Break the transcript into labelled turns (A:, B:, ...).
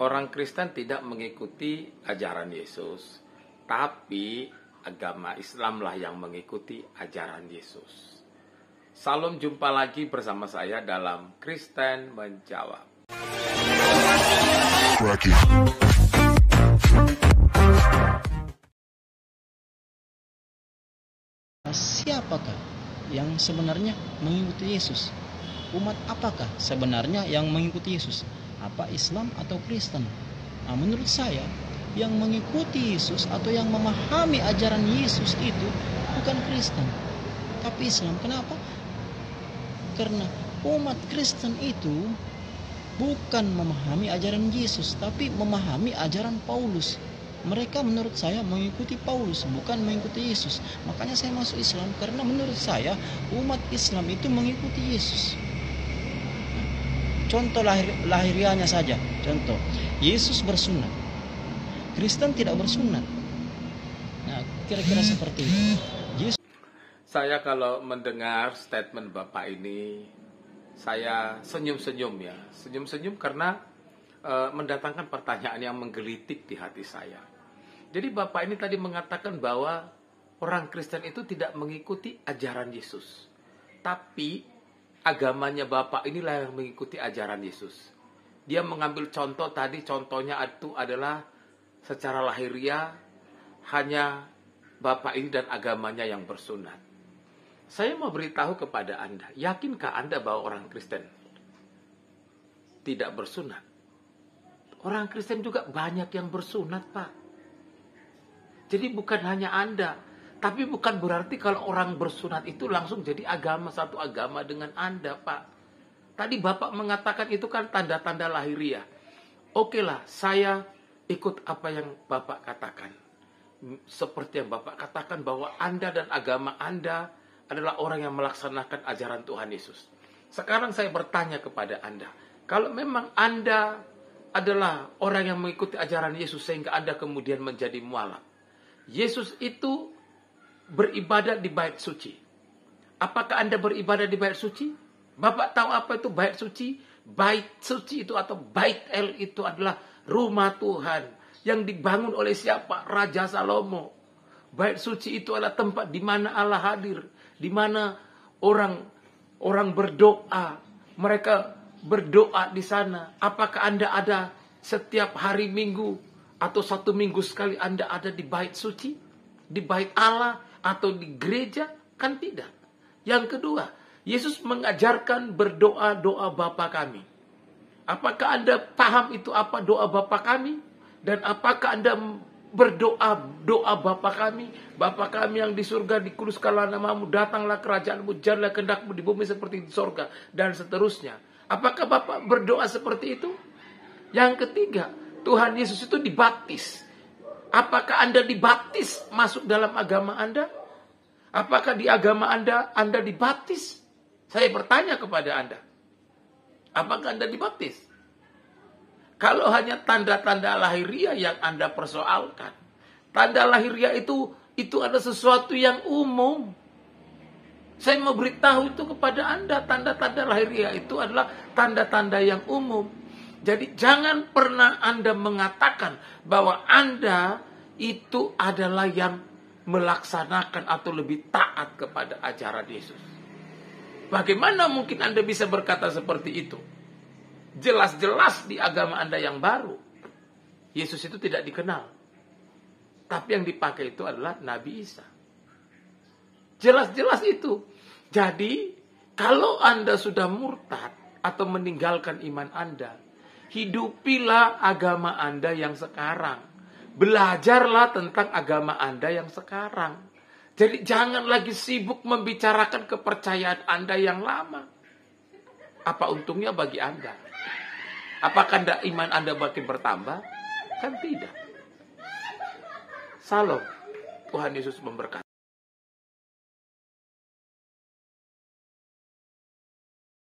A: Orang Kristen tidak mengikuti ajaran Yesus, tapi agama Islamlah yang mengikuti ajaran Yesus. Salam, jumpa lagi bersama saya dalam Kristen Menjawab.
B: Siapakah yang sebenarnya mengikuti Yesus? Umat apakah sebenarnya yang mengikuti Yesus? Apa Islam atau Kristen? Nah, menurut saya, yang mengikuti Yesus atau yang memahami ajaran Yesus itu bukan Kristen, tapi Islam. Kenapa? Karena umat Kristen itu bukan memahami ajaran Yesus, tapi memahami ajaran Paulus. Mereka menurut saya mengikuti Paulus, bukan mengikuti Yesus. Makanya saya masuk Islam, karena menurut saya umat Islam itu mengikuti Yesus. Contoh lahiriahnya saja. Contoh, Yesus bersunat, Kristen tidak bersunat. Nah, kira-kira seperti itu.
A: Saya kalau mendengar statement Bapak ini, saya senyum-senyum ya. Senyum-senyum karena mendatangkan pertanyaan yang menggelitik di hati saya. Jadi Bapak ini tadi mengatakan bahwa orang Kristen itu tidak mengikuti ajaran Yesus, tapi agamanya Bapak inilah yang mengikuti ajaran Yesus. Dia mengambil contoh tadi, contohnya itu adalah secara lahiriah hanya Bapak ini dan agamanya yang bersunat. Saya mau beritahu kepada Anda, yakinkah Anda bahwa orang Kristen tidak bersunat? Orang Kristen juga banyak yang bersunat, Pak. Jadi bukan hanya Anda, tapi bukan berarti kalau orang bersunat itu langsung jadi satu agama dengan Anda, Pak. Tadi Bapak mengatakan itu kan tanda-tanda lahiriah. Oke lah, saya ikut apa yang Bapak katakan. Seperti yang Bapak katakan bahwa Anda dan agama Anda adalah orang yang melaksanakan ajaran Tuhan Yesus. Sekarang saya bertanya kepada Anda, kalau memang Anda adalah orang yang mengikuti ajaran Yesus sehingga Anda kemudian menjadi mualaf, Yesus itu beribadat di bait suci. Apakah Anda beribadat di bait suci? Bapak tahu apa itu bait suci? Bait suci itu atau bait El itu adalah rumah Tuhan yang dibangun oleh siapa? Raja Salomo. Bait suci itu adalah tempat di mana Allah hadir, di mana orang berdoa. Mereka berdoa di sana. Apakah Anda ada setiap hari Minggu atau 1 minggu sekali Anda ada di bait suci? Di bait Allah? Atau di gereja? Kan tidak. Yang kedua, Yesus mengajarkan berdoa-doa Bapa kami. Apakah Anda paham itu apa doa Bapa kami? Dan apakah Anda berdoa doa Bapa kami? Bapa kami yang di surga, dikuduskanlah namamu, datanglah kerajaanmu, jadilah kehendakmu di bumi seperti di surga, dan seterusnya. Apakah Bapak berdoa seperti itu? Yang ketiga, Tuhan Yesus itu dibaptis. Apakah Anda dibaptis masuk dalam agama Anda? Apakah di agama Anda dibaptis? Saya bertanya kepada Anda. Apakah Anda dibaptis? Kalau hanya tanda-tanda lahiriah yang Anda persoalkan, tanda lahiriah itu ada sesuatu yang umum. Saya mau beritahu itu kepada Anda, tanda-tanda lahiriah itu adalah tanda-tanda yang umum. Jadi jangan pernah Anda mengatakan bahwa Anda itu adalah yang melaksanakan atau lebih taat kepada ajaran Yesus. Bagaimana mungkin Anda bisa berkata seperti itu? Jelas-jelas di agama Anda yang baru, Yesus itu tidak dikenal. Tapi yang dipakai itu adalah Nabi Isa. Jelas-jelas itu. Jadi, kalau Anda sudah murtad atau meninggalkan iman Anda, hidupilah agama Anda yang sekarang. Belajarlah tentang agama Anda yang sekarang. Jadi jangan lagi sibuk membicarakan kepercayaan Anda yang lama. Apa untungnya bagi Anda? Apakah iman Anda makin bertambah? Kan tidak. Salam. Tuhan Yesus memberkati.